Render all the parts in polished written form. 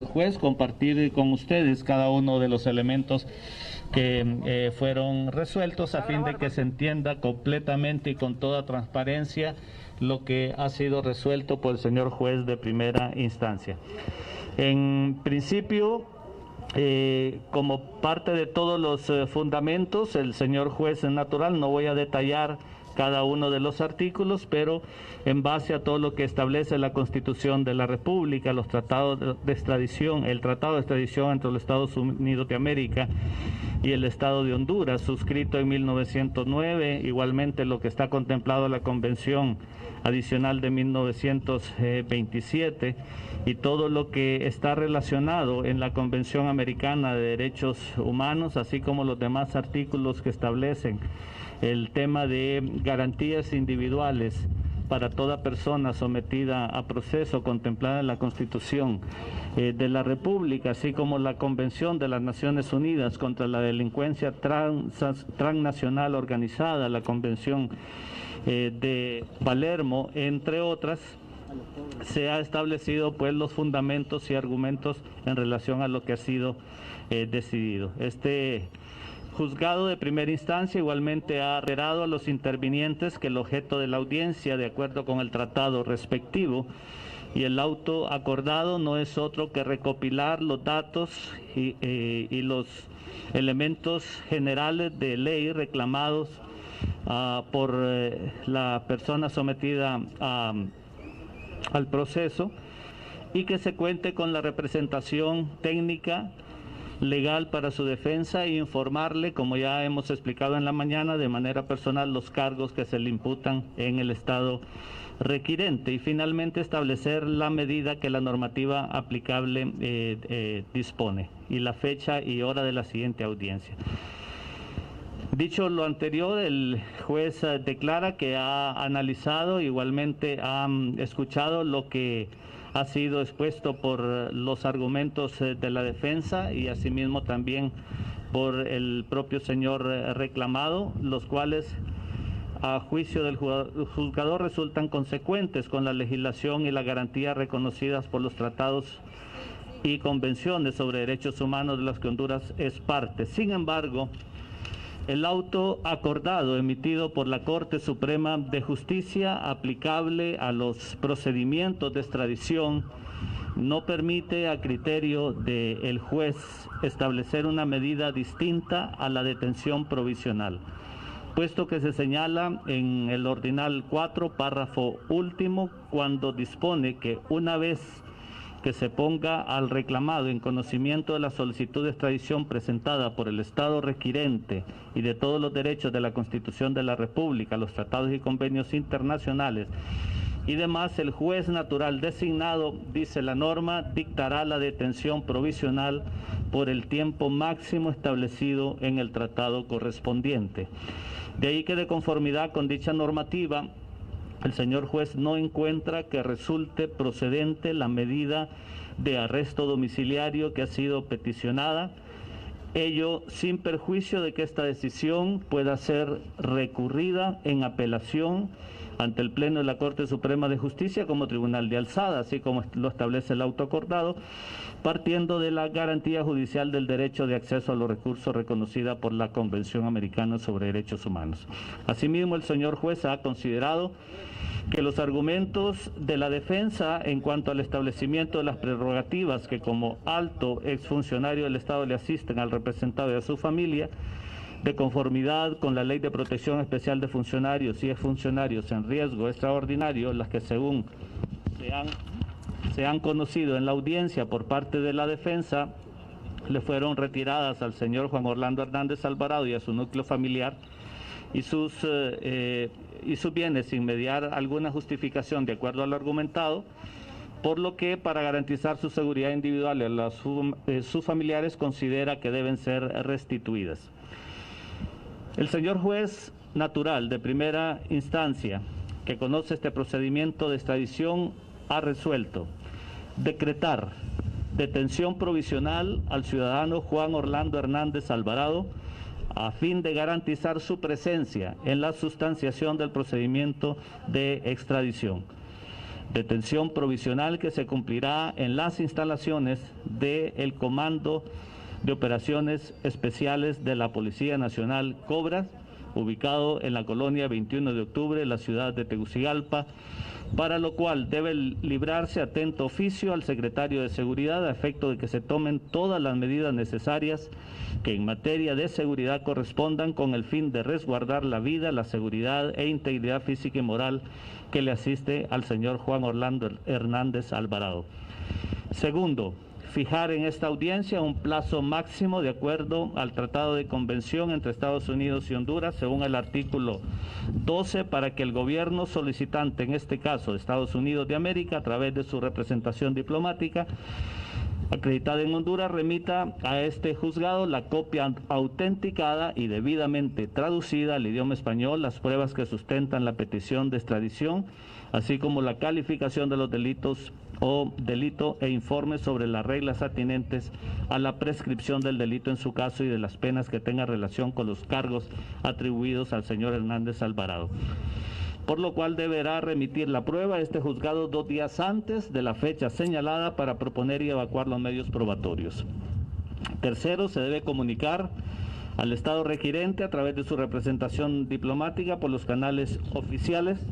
Juez, compartir con ustedes cada uno de los elementos que fueron resueltos a fin de que se entienda completamente y con toda transparencia lo que ha sido resuelto por el señor juez de primera instancia. En principio, como parte de todos los fundamentos, el señor juez natural, no voy a detallar cada uno de los artículos, pero en base a todo lo que establece la Constitución de la República, los tratados de extradición, el tratado de extradición entre los Estados Unidos de América y el Estado de Honduras, suscrito en 1909, igualmente lo que está contemplado en la Convención Adicional de 1927 y todo lo que está relacionado en la Convención Americana de Derechos Humanos, así como los demás artículos que establecen el tema de garantías individuales para toda persona sometida a proceso contemplada en la Constitución de la República, así como la Convención de las Naciones Unidas contra la Delincuencia Transnacional Organizada, la Convención de Palermo, entre otras. Se ha establecido pues los fundamentos y argumentos en relación a lo que ha sido decidido. Este juzgado de primera instancia igualmente ha reiterado a los intervinientes que el objeto de la audiencia, de acuerdo con el tratado respectivo y el auto acordado, no es otro que recopilar los datos y los elementos generales de ley reclamados por la persona sometida al proceso y que se cuente con la representación técnica legal para su defensa e informarle, como ya hemos explicado en la mañana, de manera personal los cargos que se le imputan en el estado requirente y finalmente establecer la medida que la normativa aplicable dispone y la fecha y hora de la siguiente audiencia. Dicho lo anterior, el juez declara que ha analizado, igualmente ha escuchado lo que ha sido expuesto por los argumentos de la defensa y asimismo también por el propio señor reclamado, los cuales a juicio del juzgador resultan consecuentes con la legislación y la garantía reconocidas por los tratados y convenciones sobre derechos humanos de las que Honduras es parte. Sin embargo, el auto acordado emitido por la Corte Suprema de Justicia aplicable a los procedimientos de extradición no permite a criterio del juez establecer una medida distinta a la detención provisional, puesto que se señala en el ordinal 4, párrafo último, cuando dispone que una vez que se ponga al reclamado en conocimiento de la solicitud de extradición presentada por el Estado requirente y de todos los derechos de la Constitución de la República, los tratados y convenios internacionales y demás, el juez natural designado, dice la norma, dictará la detención provisional por el tiempo máximo establecido en el tratado correspondiente. De ahí que, de conformidad con dicha normativa, el señor juez no encuentra que resulte procedente la medida de arresto domiciliario que ha sido peticionada, ello sin perjuicio de que esta decisión pueda ser recurrida en apelación ante el Pleno de la Corte Suprema de Justicia como tribunal de alzada, así como lo establece el auto acordado, partiendo de la garantía judicial del derecho de acceso a los recursos reconocida por la Convención Americana sobre Derechos Humanos. Asimismo, el señor juez ha considerado que los argumentos de la defensa en cuanto al establecimiento de las prerrogativas que como alto exfuncionario del Estado le asisten al representado y a su familia, de conformidad con la Ley de Protección Especial de Funcionarios y Exfuncionarios en riesgo extraordinario, las que según se han conocido en la audiencia por parte de la defensa, le fueron retiradas al señor Juan Orlando Hernández Alvarado y a su núcleo familiar y sus bienes sin mediar alguna justificación de acuerdo al argumentado, por lo que para garantizar su seguridad individual y a sus familiares considera que deben ser restituidas. El señor juez natural de primera instancia, que conoce este procedimiento de extradición, ha resuelto decretar detención provisional al ciudadano Juan Orlando Hernández Alvarado a fin de garantizar su presencia en la sustanciación del procedimiento de extradición. Detención provisional que se cumplirá en las instalaciones del Comando de Operaciones Especiales de la Policía Nacional Cobras, ubicado en la colonia 21 de octubre, en la ciudad de Tegucigalpa, para lo cual debe librarse atento oficio al secretario de Seguridad a efecto de que se tomen todas las medidas necesarias que en materia de seguridad correspondan con el fin de resguardar la vida, la seguridad e integridad física y moral que le asiste al señor Juan Orlando Hernández Alvarado. Segundo, fijar en esta audiencia un plazo máximo de acuerdo al Tratado de Convención entre Estados Unidos y Honduras, según el artículo 12, para que el gobierno solicitante, en este caso de Estados Unidos de América, a través de su representación diplomática acreditada en Honduras, remita a este juzgado la copia autenticada y debidamente traducida al idioma español, las pruebas que sustentan la petición de extradición, así como la calificación de los delitos o delito e informes sobre las reglas atinentes a la prescripción del delito en su caso y de las penas que tengan relación con los cargos atribuidos al señor Hernández Alvarado. Por lo cual deberá remitir la prueba a este juzgado 2 días antes de la fecha señalada para proponer y evacuar los medios probatorios. Tercero, se debe comunicar al Estado requirente a través de su representación diplomática por los canales oficiales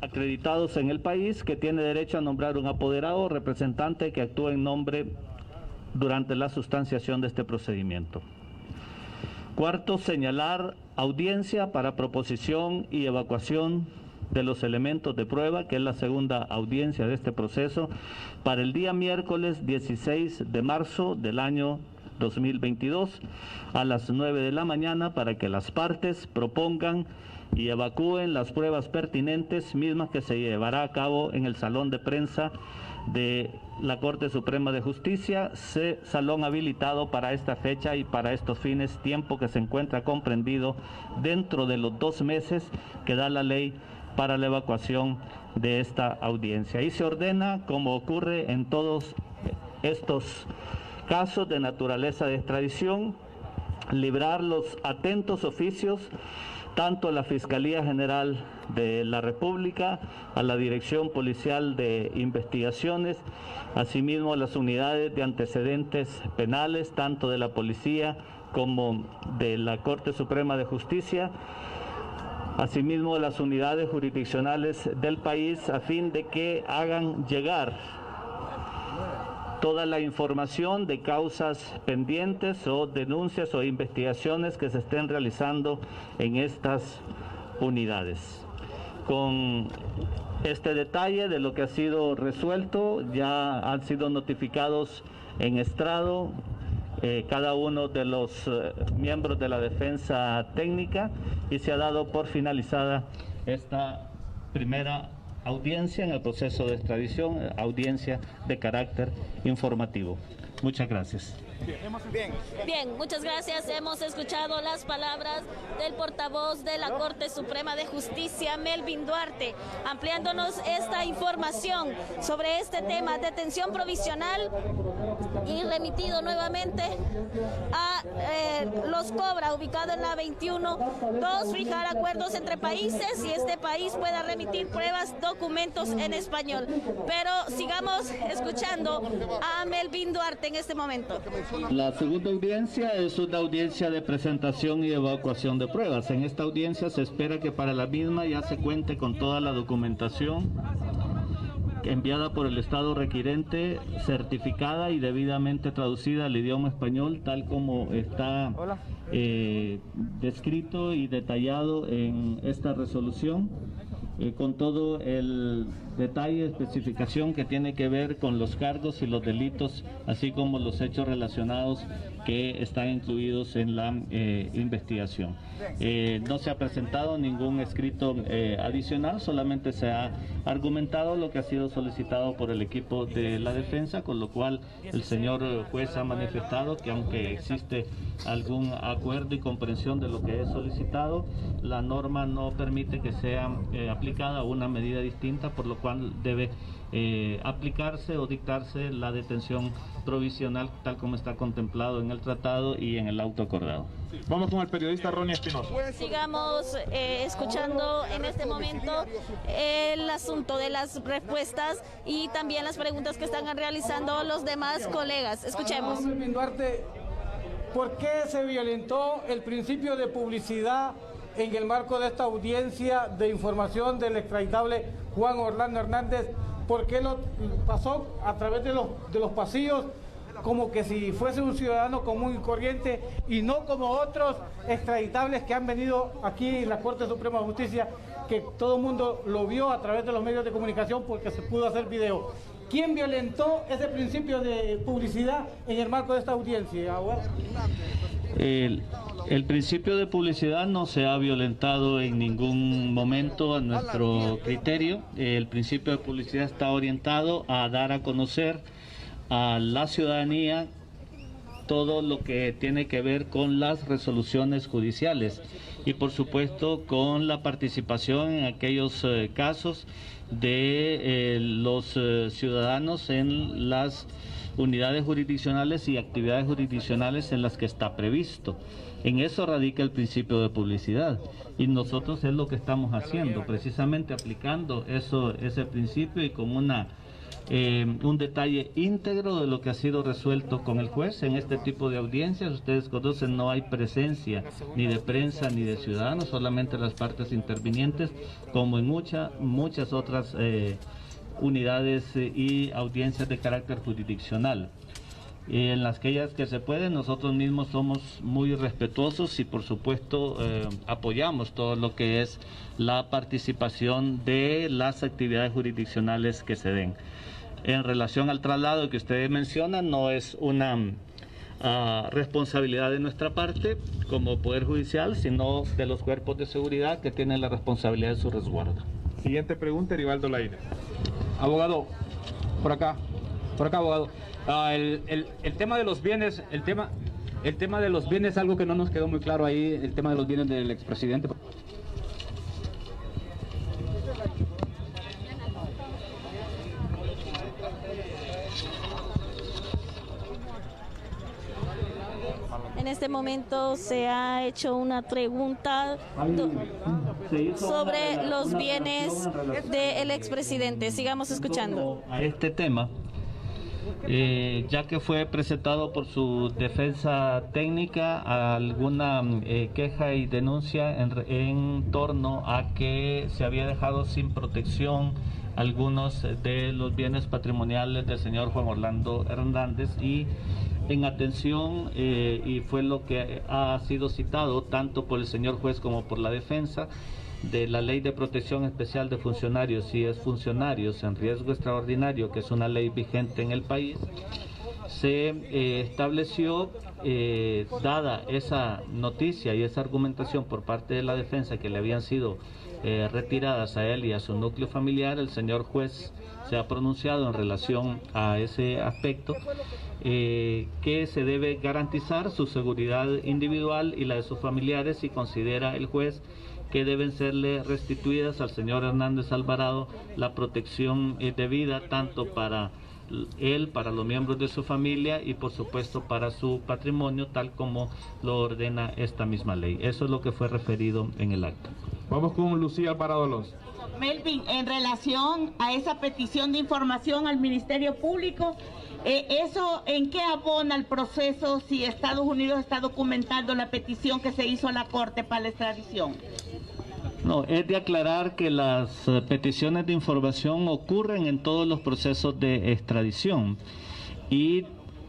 acreditados en el país, que tiene derecho a nombrar un apoderado o representante que actúe en nombre durante la sustanciación de este procedimiento. Cuarto, señalar audiencia para proposición y evacuación de los elementos de prueba, que es la segunda audiencia de este proceso, para el día miércoles 16 de marzo del año 2022 a las 9 de la mañana, para que las partes propongan y evacúen las pruebas pertinentes, mismas que se llevará a cabo en el salón de prensa de la Corte Suprema de Justicia, salón habilitado para esta fecha y para estos fines, tiempo que se encuentra comprendido dentro de los 2 meses que da la ley para la evacuación de esta audiencia. Y se ordena, como ocurre en todos estos casos de naturaleza de extradición, librar los atentos oficios tanto a la Fiscalía General de la República, a la Dirección Policial de Investigaciones, asimismo a las unidades de antecedentes penales, tanto de la Policía como de la Corte Suprema de Justicia, asimismo a las unidades jurisdiccionales del país, a fin de que hagan llegar toda la información de causas pendientes o denuncias o investigaciones que se estén realizando en estas unidades. Con este detalle de lo que ha sido resuelto, ya han sido notificados en estrado cada uno de los miembros de la defensa técnica y se ha dado por finalizada esta primera audiencia en el proceso de extradición, audiencia de carácter informativo. Muchas gracias. Bien, muchas gracias. Hemos escuchado las palabras del portavoz de la Corte Suprema de Justicia, Melvin Duarte, ampliándonos esta información sobre este tema, detención provisional y remitido nuevamente a los Cobra, ubicado en la 21. 2, fijar acuerdos entre países y este país pueda remitir pruebas, documentos en español. Pero sigamos escuchando a Melvin Duarte en este momento. La segunda audiencia es una audiencia de presentación y evacuación de pruebas. En esta audiencia se espera que para la misma ya se cuente con toda la documentación enviada por el Estado requirente, certificada y debidamente traducida al idioma español, tal como está descrito y detallado en esta resolución, con todo el detalle, especificación que tiene que ver con los cargos y los delitos, así como los hechos relacionados que están incluidos en la investigación. No se ha presentado ningún escrito adicional, solamente se ha argumentado lo que ha sido solicitado por el equipo de la defensa, con lo cual el señor juez ha manifestado que aunque existe algún acuerdo y comprensión de lo que es solicitado, la norma no permite que sea aplicada una medida distinta, por lo cual debe aplicarse o dictarse la detención provisional tal como está contemplado en el tratado y en el auto acordado. Vamos con el periodista Ronnie Espinosa. Sigamos escuchando en este momento el asunto de las respuestas y también las preguntas que están realizando los demás colegas. Escuchemos. Duarte, ¿por qué se violentó el principio de publicidad en el marco de esta audiencia de información del extraditable Juan Orlando Hernández? ¿Por qué lo pasó a través de los pasillos como que si fuese un ciudadano común y corriente y no como otros extraditables que han venido aquí en la Corte Suprema de Justicia, que todo el mundo lo vio a través de los medios de comunicación porque se pudo hacer video? ¿Quién violentó ese principio de publicidad en el marco de esta audiencia? El principio de publicidad no se ha violentado en ningún momento a nuestro criterio. El principio de publicidad está orientado a dar a conocer a la ciudadanía todo lo que tiene que ver con las resoluciones judiciales y por supuesto con la participación en aquellos casos de los ciudadanos en las unidades jurisdiccionales y actividades jurisdiccionales en las que está previsto. En eso radica el principio de publicidad y nosotros es lo que estamos haciendo, precisamente aplicando ese principio y con un detalle íntegro de lo que ha sido resuelto con el juez en este tipo de audiencias. Ustedes conocen, no hay presencia ni de prensa ni de ciudadanos, solamente las partes intervinientes, como en muchas otras unidades y audiencias de carácter jurisdiccional. En las que se puede, nosotros mismos somos muy respetuosos y por supuesto apoyamos todo lo que es la participación de las actividades jurisdiccionales que se den. En relación al traslado que ustedes mencionan, no es una responsabilidad de nuestra parte como Poder Judicial, sino de los cuerpos de seguridad que tienen la responsabilidad de su resguardo. Siguiente pregunta, Erivaldo Laínez. Abogado, por acá, abogado. El tema de los bienes, el tema de los bienes, algo que no nos quedó muy claro ahí, el tema de los bienes del expresidente. En este momento se ha hecho una pregunta sobre los bienes del expresidente. Sigamos escuchando. A este tema, ya que fue presentado por su defensa técnica alguna queja y denuncia en torno a que se había dejado sin protección algunos de los bienes patrimoniales del señor Juan Orlando Hernández, y en atención, y fue lo que ha sido citado tanto por el señor juez como por la defensa, de la Ley de Protección Especial de Funcionarios y Exfuncionarios en Riesgo Extraordinario, que es una ley vigente en el país, se estableció, dada esa noticia y esa argumentación por parte de la defensa que le habían sido retiradas a él y a su núcleo familiar, el señor juez se ha pronunciado en relación a ese aspecto, que se debe garantizar su seguridad individual y la de sus familiares, y considera el juez que deben serle restituidas al señor Hernández Alvarado la protección debida, tanto para él, para los miembros de su familia y por supuesto para su patrimonio, tal como lo ordena esta misma ley. Eso es lo que fue referido en el acta. Vamos con Lucía Alvarado Alonso. Melvin, en relación a esa petición de información al Ministerio Público, ¿eso en qué abona el proceso si Estados Unidos está documentando la petición que se hizo a la Corte para la extradición? No, es de aclarar que las peticiones de información ocurren en todos los procesos de extradición y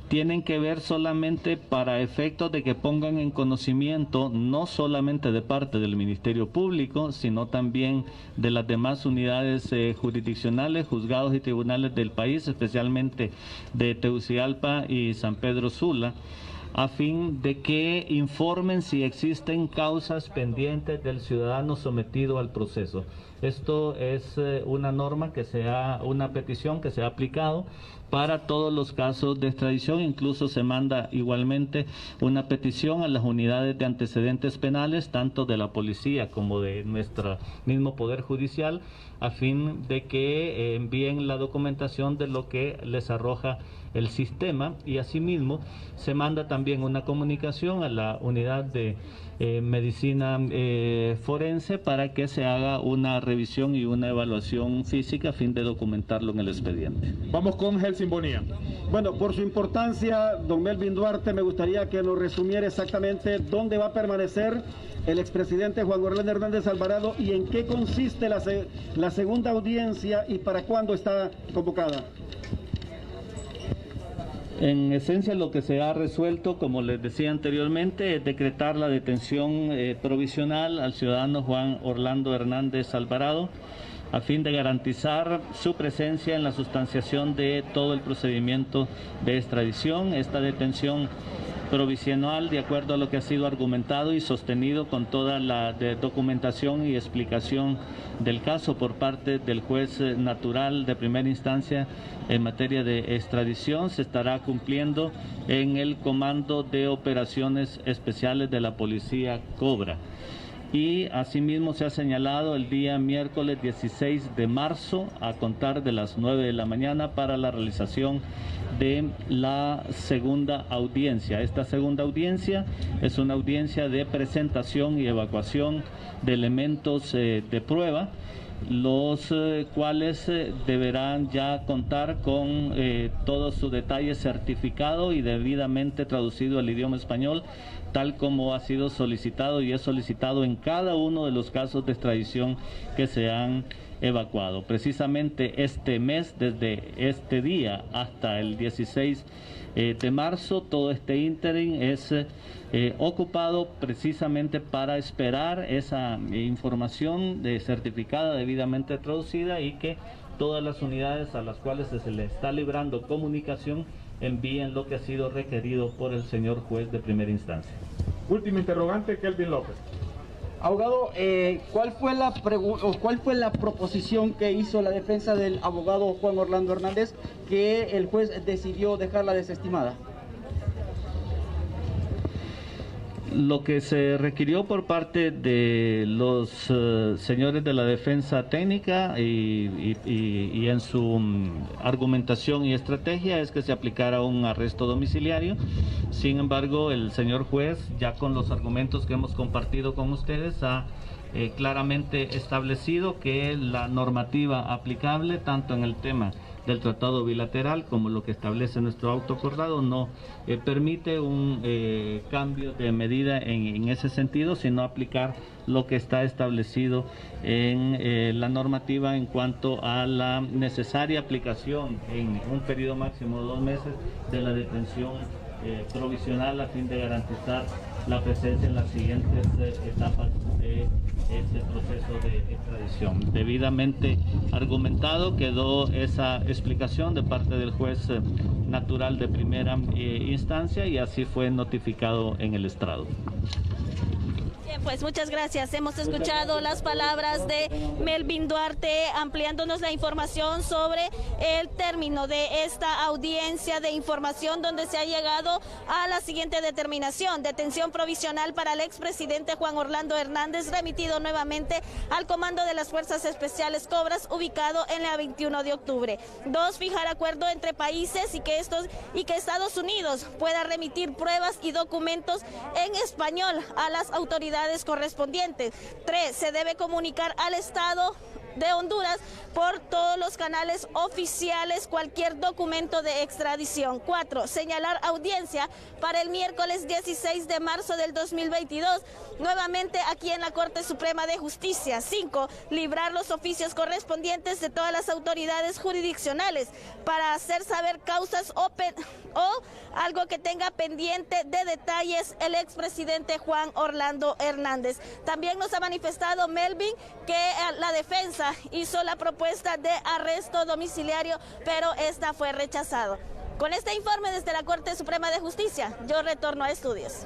tienen que ver solamente para efectos de que pongan en conocimiento no solamente de parte del Ministerio Público, sino también de las demás unidades jurisdiccionales, juzgados y tribunales del país, especialmente de Tegucigalpa y San Pedro Sula, a fin de que informen si existen causas pendientes del ciudadano sometido al proceso. Esto es una norma una petición que se ha aplicado para todos los casos de extradición. Incluso se manda igualmente una petición a las unidades de antecedentes penales, tanto de la policía como de nuestro mismo Poder Judicial, a fin de que envíen la documentación de lo que les arroja el sistema, y asimismo se manda también una comunicación a la unidad de medicina forense para que se haga una revisión y una evaluación física a fin de documentarlo en el expediente. Vamos con Helsin Bonilla. Bueno, por su importancia, don Melvin Duarte, me gustaría que nos resumiera exactamente dónde va a permanecer el expresidente Juan Orlando Hernández Alvarado y en qué consiste la segunda audiencia y para cuándo está convocada. En esencia, lo que se ha resuelto, como les decía anteriormente, es decretar la detención provisional al ciudadano Juan Orlando Hernández Alvarado, a fin de garantizar su presencia en la sustanciación de todo el procedimiento de extradición. Esta detención provisional, de acuerdo a lo que ha sido argumentado y sostenido con toda la documentación y explicación del caso por parte del juez natural de primera instancia en materia de extradición, se estará cumpliendo en el Comando de Operaciones Especiales de la Policía Cobra. Y asimismo se ha señalado el día miércoles 16 de marzo a contar de las 9 de la mañana para la realización de la segunda audiencia. Esta segunda audiencia es una audiencia de presentación y evacuación de elementos de prueba, los cuales deberán ya contar con todo su detalle certificado y debidamente traducido al idioma español, tal como ha sido solicitado y es solicitado en cada uno de los casos de extradición que se han evacuado. Precisamente este mes, desde este día hasta el 16 de marzo, todo este ínterin es ocupado precisamente para esperar esa información certificada, debidamente traducida, y que todas las unidades a las cuales se le está librando comunicación envíen lo que ha sido requerido por el señor juez de primera instancia. Último interrogante, Kelvin López. Abogado, ¿cuál fue la proposición que hizo la defensa del abogado Juan Orlando Hernández que el juez decidió dejarla desestimada? Lo que se requirió por parte de los señores de la defensa técnica y en su argumentación y estrategia es que se aplicara un arresto domiciliario. Sin embargo, el señor juez, ya con los argumentos que hemos compartido con ustedes, ha claramente establecido que la normativa aplicable, tanto en el tema del tratado bilateral como lo que establece nuestro auto acordado, no permite un cambio de medida en ese sentido, sino aplicar lo que está establecido en la normativa en cuanto a la necesaria aplicación en un periodo máximo de 2 meses de la detención provisional, a fin de garantizar la presencia en las siguientes etapas de este proceso de extradición. Debidamente argumentado quedó esa explicación de parte del juez natural de primera instancia, y así fue notificado en el estrado. Bien, pues muchas gracias. Hemos escuchado las palabras de Melvin Duarte ampliándonos la información sobre el término de esta audiencia de información, donde se ha llegado a la siguiente determinación: detención provisional para el expresidente Juan Orlando Hernández, remitido nuevamente al Comando de las Fuerzas Especiales Cobras, ubicado en la 21 de octubre. 2, fijar acuerdo entre países y que Estados Unidos pueda remitir pruebas y documentos en español a las autoridades correspondientes. 3, se debe comunicar al Estado de Honduras por todos los canales oficiales cualquier documento de extradición. 4, señalar audiencia para el miércoles 16 de marzo del 2022, nuevamente aquí en la Corte Suprema de Justicia. 5, librar los oficios correspondientes de todas las autoridades jurisdiccionales para hacer saber causas o algo que tenga pendiente de detalles el expresidente Juan Orlando Hernández. También nos ha manifestado Melvin que la defensa hizo la propuesta de arresto domiciliario, pero esta fue rechazada. Con este informe desde la Corte Suprema de Justicia, yo retorno a estudios.